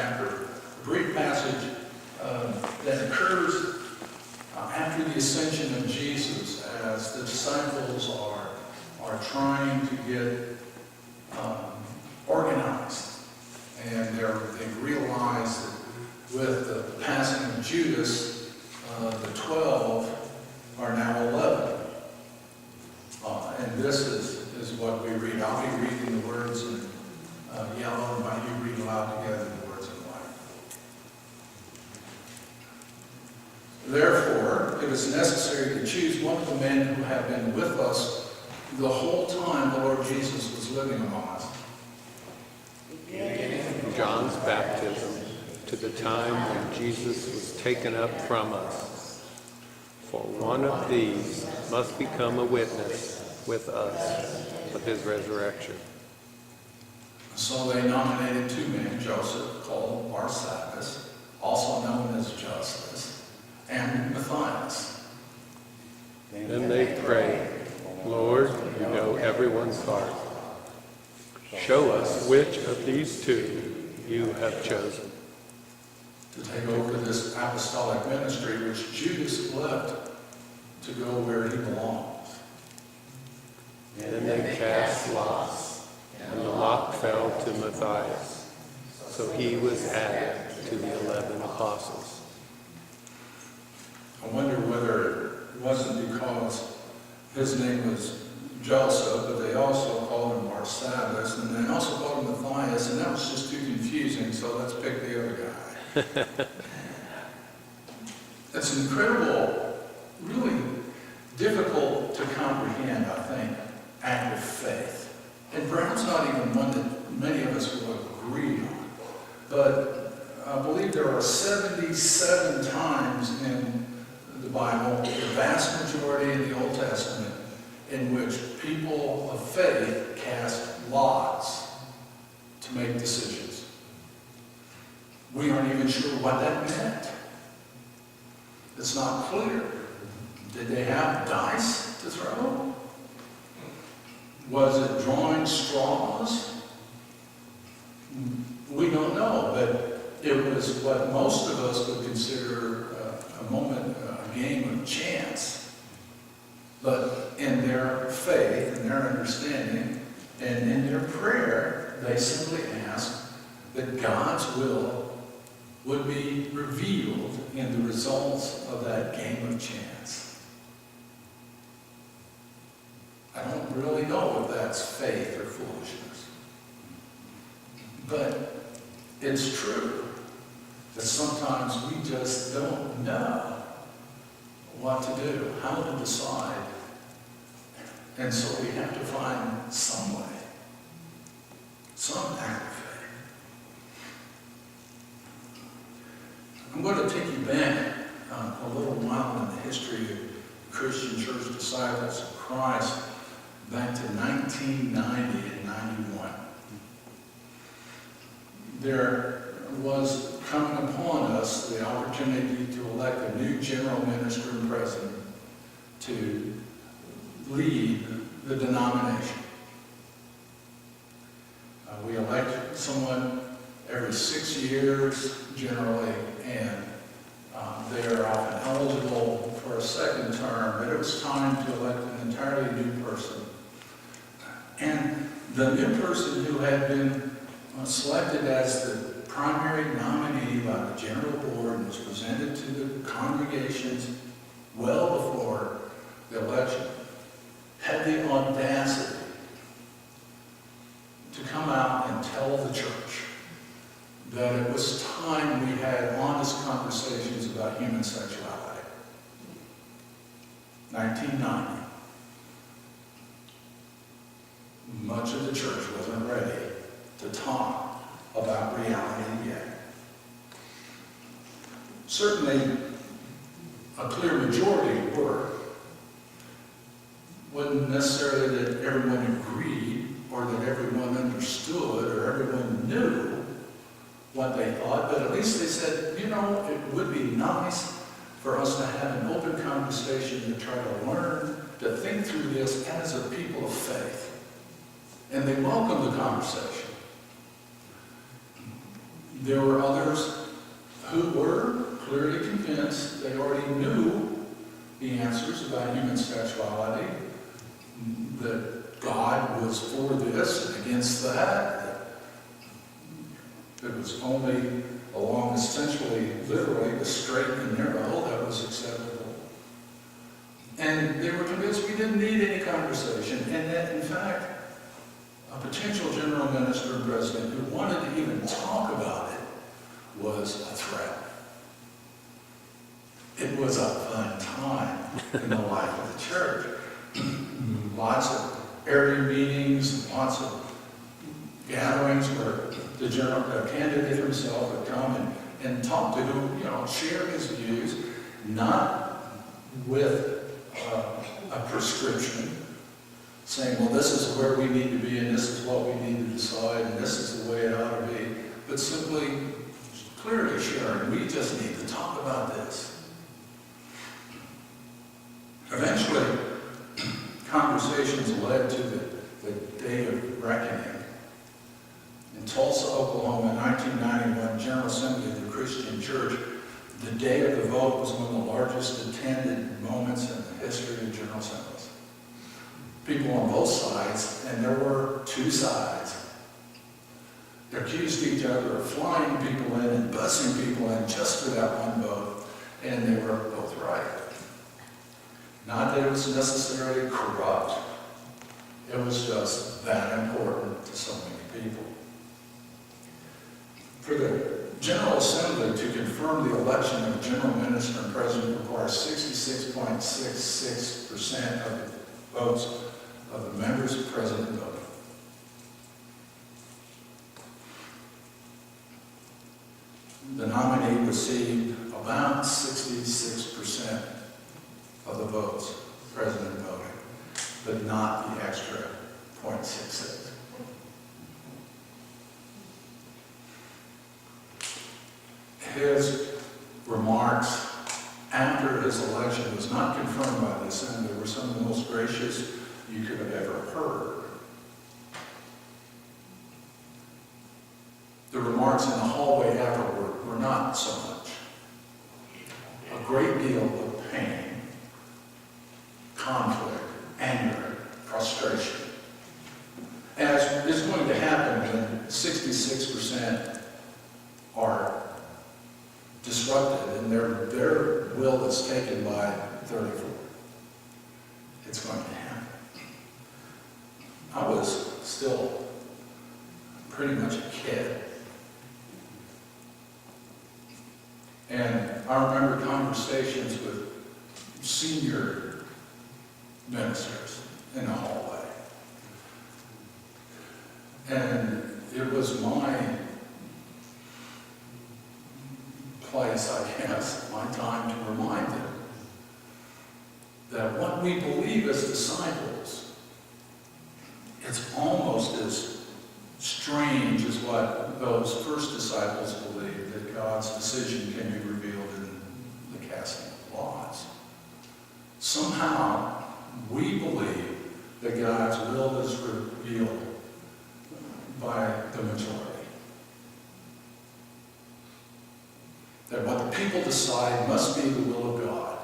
chapter, a brief passage that occurs after the ascension of Jesus, as the disciples are trying to get organized. And they've realized that with the passing of Judas, the 12 are now 11. And this is what we read. I'll be reading the words in yellow, and by you read aloud together the words in white. Therefore, it was necessary to choose one of the men who had been with us the whole time the Lord Jesus was living among us. From John's baptism to the time when Jesus was taken up from us. For one of these must become a witness with us of his resurrection. So they nominated two men, Joseph, called Barsabbas, also known as Justus, and Matthias. Then they prayed, Lord, you know everyone's heart. Show us which of these two you have chosen to take over this apostolic ministry which Judas left to go where he belongs. Then they cast lots, and the lot fell to Matthias. So he was added to the 11 apostles. I wonder whether it wasn't because his name was Joseph, but they also called him Barsabbas, and they also called him Matthias, and that was just too confusing, so let's pick the other guy. It's incredible, really difficult to comprehend, I think, act of faith. And perhaps not even one that many of us will agree on. But I believe there are 77 times in the Bible, the vast majority in the Old Testament, in which people of faith cast lots to make decisions. We aren't even sure what that meant. It's not clear. Did they have dice to throw? Was it drawing straws? We don't know, but it was what most of us would consider a game of chance. But in their faith, in their understanding, and in their prayer, they simply asked that God's will would be revealed in the results of that game of chance. I don't really know if that's faith or foolishness. But it's true that sometimes we just don't know what to do, how to decide. And so we have to find some way, some act of faith. I'm going to take you back a little while in the history of Christian church disciples of Christ, back to 1990 and 91. There was coming upon us the opportunity to elect a new general minister and president to lead the denomination. We elect someone every 6 years generally, and they are often eligible for a second term, but it was time to elect an entirely new person. And the new person who had been selected as the primary nominee by the general board and was presented to the congregations well before the election had the audacity to come out and tell the church that it was time we had honest conversations about human sexuality. 1990. Much of the church wasn't ready to talk about reality yet. Certainly, a clear majority were. Wasn't necessarily that everyone agreed or that everyone understood or everyone knew what they thought, but at least they said, you know, it would be nice for us to have an open conversation to try to learn, to think through this as a people of faith. And they welcomed the conversation. There were others who were clearly convinced they already knew the answers about human sexuality, that God was for this and against that it was only along essentially, literally, the straight and narrow that was acceptable. And they were convinced we didn't need any conversation, and that, in fact, a potential general minister and president who wanted to even talk about it was a threat. It was a fun time in the life of the church. Lots of area meetings, lots of gatherings where the candidate himself would come and talk to who, share his views, not with a prescription, saying, well, this is where we need to be, and this is what we need to decide, and this is the way it ought to be, but simply, clearly sharing, we just need to talk about this. Eventually, conversations led to the day of reckoning. In Tulsa, Oklahoma, in 1991, General Assembly of the Christian Church, the day of the vote was one of the largest attended moments in the history of General Assemblies. People on both sides, and there were two sides, they accused each other of flying people in and busing people in just for that one vote, and they were both right. Not that it was necessarily corrupt, it was just that important to so many people. For the General Assembly to confirm the election of a general minister and president requires 66.66% of the votes of the members present and voting. The nominee received about 66% of the votes present and voting, but not the extra 0.66. His remarks after his election was not confirmed by the Assembly were some of the most gracious you could have ever heard. The remarks in the hallway afterward were not so much. A great deal of pain, conflict, anger, frustration. As is going to happen when 66% are disrupted and their will is taken by 34. It's going to happen. I was still pretty much a kid. And I remember conversations with senior ministers in the hallway. And it was my place, I guess, my time to remind them that what we believe as disciples, it's almost as strange as what those first disciples believed, that God's decision can be revealed in the casting of lots. Somehow, we believe that God's will is revealed by the majority. That what the people decide must be the will of God.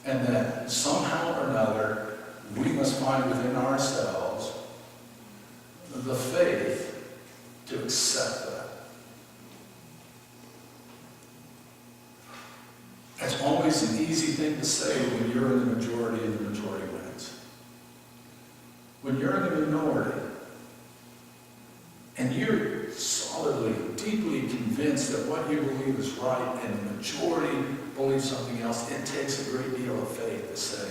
And that somehow or another, we must find within ourselves the faith to accept that. It's always an easy thing to say when you're in the majority and the majority wins. When you're in the minority, and you're solidly, deeply convinced that what you believe is right and the majority believes something else, it takes a great deal of faith to say,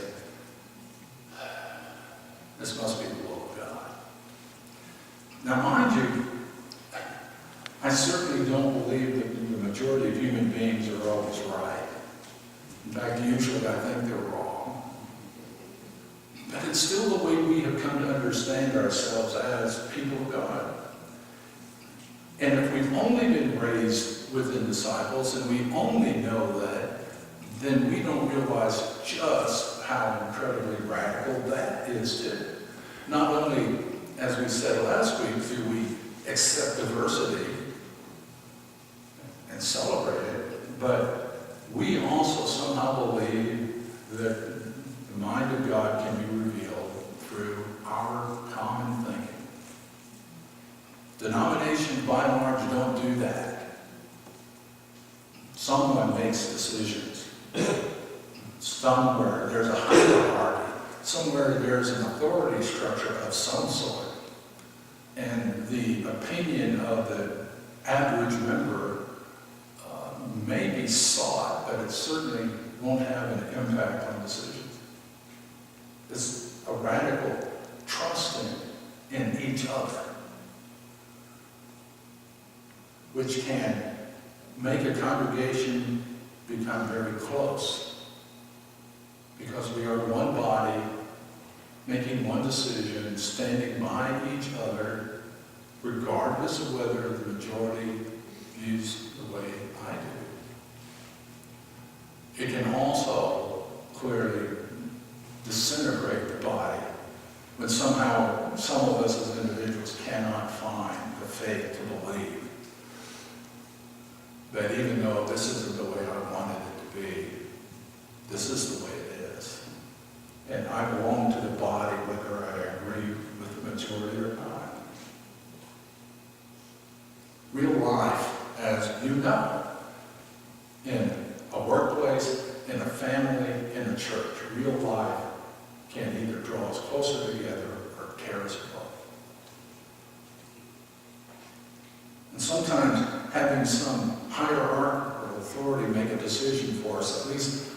this must be the will of God. Now, mind you, I certainly don't believe that the majority of human beings are always right. In fact, usually I think they're wrong. But it's still the way we have come to understand ourselves as people of God. And if we've only been raised within disciples and we only know that, then we don't realize just how incredibly radical that is too. Not only, as we said last week, do we accept diversity and celebrate it, but we also somehow believe that the mind of God can be revealed through our common thinking. Denominations, by and large, don't do that. Someone makes decisions. Somewhere there's a hierarchy. Somewhere there's an authority structure of some sort. And the opinion of the average member may be sought, but it certainly won't have an impact on decisions. It's a radical trusting in each other, which can make a congregation become very close, because we are one body, making one decision, standing by each other, regardless of whether the majority views the way I do. It can also clearly disintegrate the body when somehow some of us as individuals cannot find the faith to believe that even though this isn't the way I wanted it to be, this is the way it is. And I belong to the body whether I agree with the majority or not. Real life, as you know, in a workplace, in a family, in a church, real life can either draw us closer together or tear us apart. And sometimes having some hierarchical authority make a decision for us at least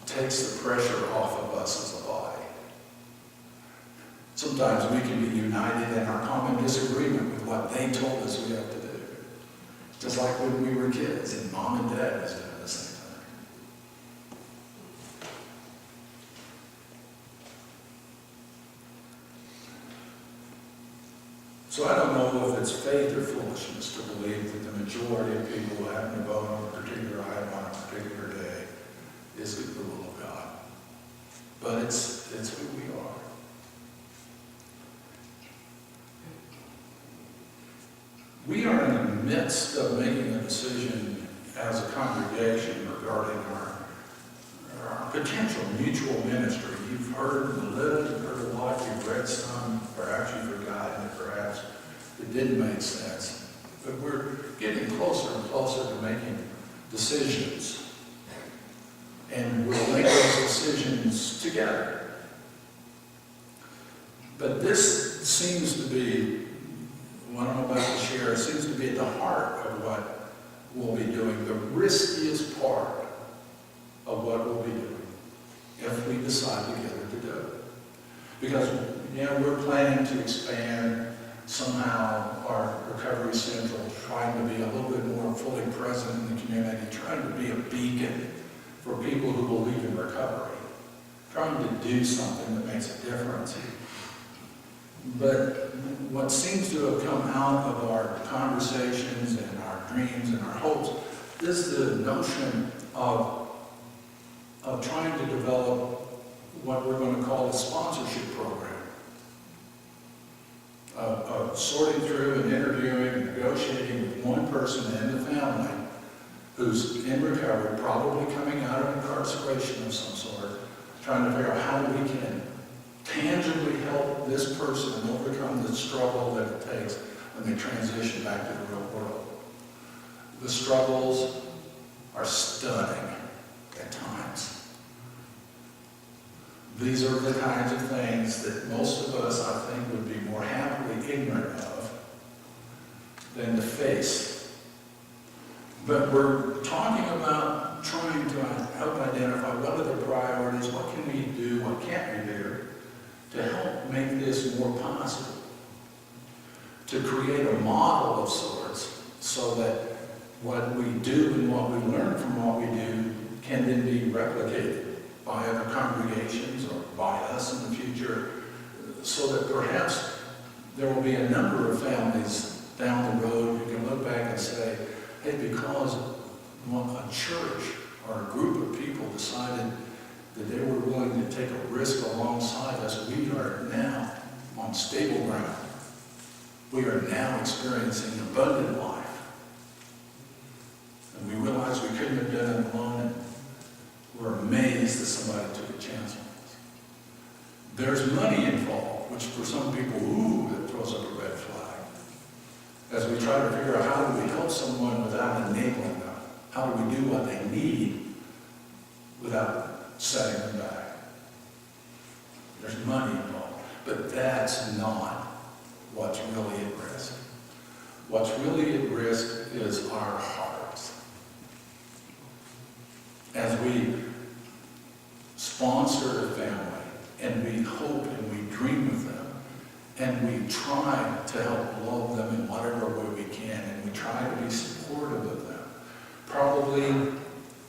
takes the pressure off of us as a body. Sometimes we can be united in our common disagreement with what they told us we have to do. Just like when we were kids and mom and dad was doing the same thing. So I don't know if it's faith or foolishness to believe that the majority of people who happen to vote on a particular item on a particular day is the will of God. But it's who we are. We are in the midst of making a decision as a congregation regarding our potential mutual ministry. You've heard a little, you've heard a lot, you've read some, perhaps you've forgotten it, perhaps it didn't make sense. But we're getting closer and closer to making decisions. And we'll make those decisions together. But this seems to be, what I'm about to share, seems to be at the heart of what we'll be doing, the riskiest part of what we'll be doing if we decide together to do it. Because, we're planning to expand somehow our recovery central, trying to be a little bit more fully present in the community, trying to be a beacon for people who believe in recovery, trying to do something that makes a difference. But what seems to have come out of our conversations and our dreams and our hopes is the notion of trying to develop what we're going to call a sponsorship program. Of sorting through and interviewing and negotiating with one person in the family who's in recovery, probably coming out of incarceration of some sort, trying to figure out how we can tangibly help this person overcome the struggle that it takes when they transition back to the real world. The struggles are stunning at times. These are the kinds of things that most of us, I think, would be more happily ignorant of than to face. But we're talking about trying to help identify what are the priorities, what can we do, what can't we do to help make this more possible, to create a model of sorts so that what we do and what we learn from what we do can then be replicated by other congregations or by us in the future, so that perhaps there will be a number of families down the road who can look back and say, hey, because a church or a group of people decided that they were willing to take a risk alongside us, we are now on stable ground. We are now experiencing abundant life. amazed that somebody took a chance on us. There's money involved, which for some people, that throws up a red flag. As we try to figure out how do we help someone without enabling them? How do we do what they need without setting them back? There's money involved, but that's not what's really at risk. What's really at risk is our hearts. As we sponsor a family, and we hope and we dream with them, and we try to help love them in whatever way we can, and we try to be supportive of them. Probably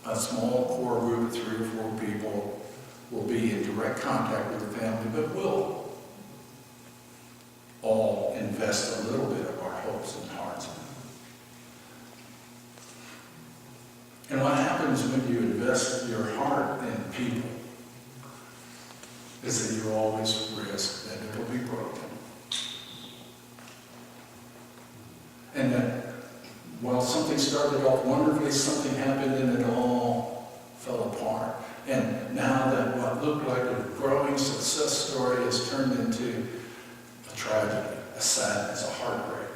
a small core group of 3 or 4 people will be in direct contact with the family, but we'll all invest a little bit of our hopes and hearts in them. And what happens when you invest your heart in people is that you always risk that it will be broken. And that while something started off wonderfully, something happened and it all fell apart. And now that what looked like a growing success story has turned into a tragedy, a sadness, a heartbreak.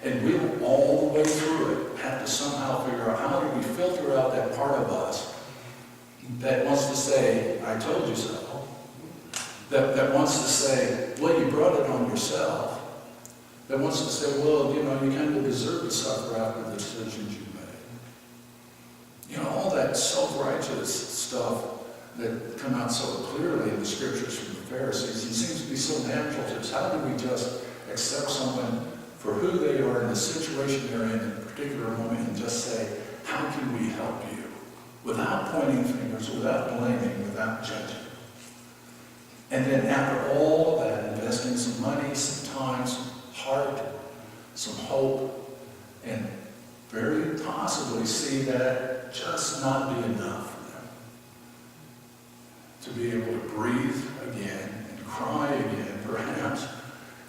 And we'll all the way through it have to somehow figure out how do we filter out that part of us that wants to say, I told you so. That wants to say, well, you brought it on yourself. That wants to say, well, you kind of deserve to suffer after the decisions you made. All that self-righteous stuff that come out so clearly in the scriptures from the Pharisees, it seems to be so natural to us. How do we just accept someone for who they are in the situation they're in a particular moment and just say, how can we help you? Without pointing fingers, without blaming, without judging. And then after all of that, investing some money, some time, some heart, some hope, and very possibly see that just not be enough for them. To be able to breathe again and cry again, perhaps,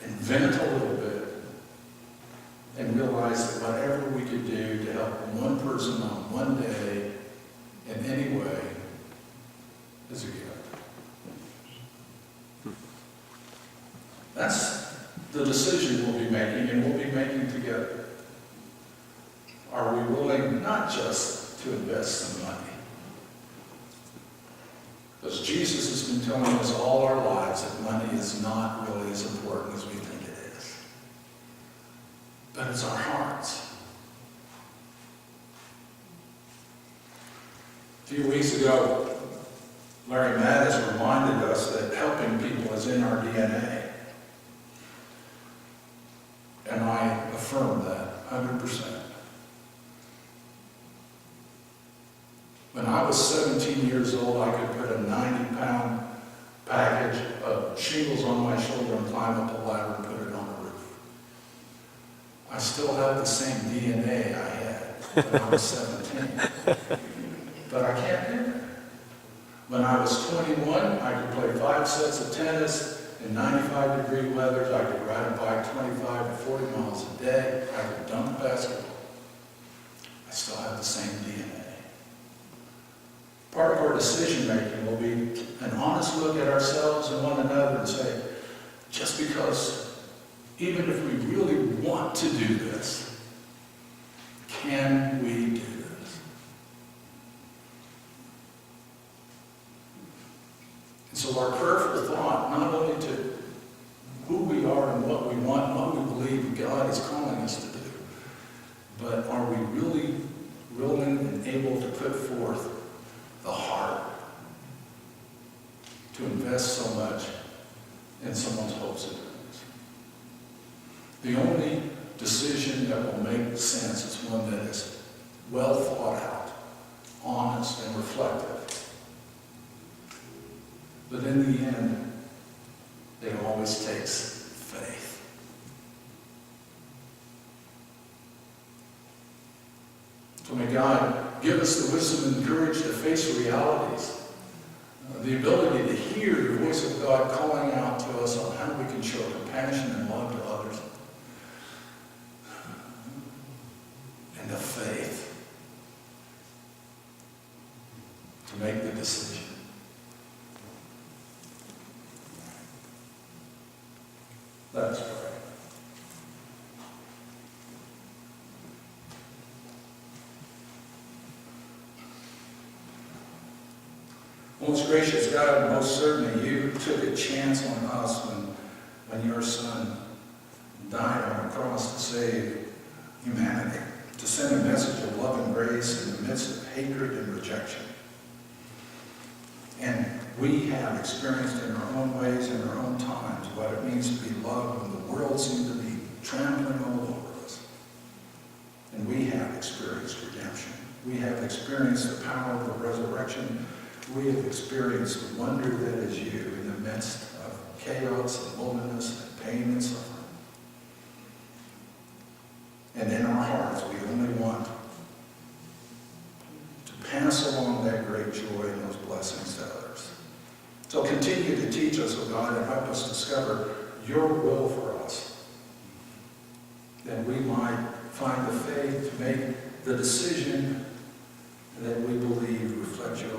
and vent a little bit, and realize that whatever we could do to help one person on one day in any way is a gift. That's the decision we'll be making, and we'll be making together. Are we willing not just to invest some money? Because Jesus has been telling us all our lives that money is not really as important as we think it is. But it's our hearts. A few weeks ago, Larry Mattis reminded us that helping people is in our DNA. And I affirm that 100%. When I was 17 years old, I could put a 90-pound package of shingles on my shoulder and climb up a ladder and put it on the roof. I still have the same DNA I had when I was 17. But I can't do that. When I was 21, I could play 5 sets of tennis in 95-degree weather. I could ride a bike 25 to 40 miles a day. I could dunk a basketball. I still have the same DNA. Part of our decision-making will be an honest look at ourselves and one another and say, just because, even if we really want to do this, can we do this? And so our prayerful thought, not only to who we are and what we want and what we believe God is calling us to do, but are we really willing and able to put forth the heart to invest so much in someone's hopes and dreams? The only decision that will make sense is one that is well thought out, honest, and reflective. But in the end, it always takes faith. So may God give us the wisdom and courage to face realities, the ability to hear the voice of God calling out to us on how we can show compassion and love to others, and the faith to make the decision Let us pray. Most gracious God, most certainly you took a chance on us when your Son died on the cross to save humanity, to send a message of love and grace in the midst of hatred and rejection. And we have experienced in our own ways, in our own times, what it means to be loved when the world seemed to be trampling all over us. And we have experienced redemption. We have experienced the power of the resurrection. We have experienced the wonder that is you in the midst of chaos and loneliness and pain and suffering. And in our hearts, we only want to pass along that great joy and those blessings to others. So continue to teach us, O God, and help us discover your will for us, that we might find the faith to make the decision that we believe reflects your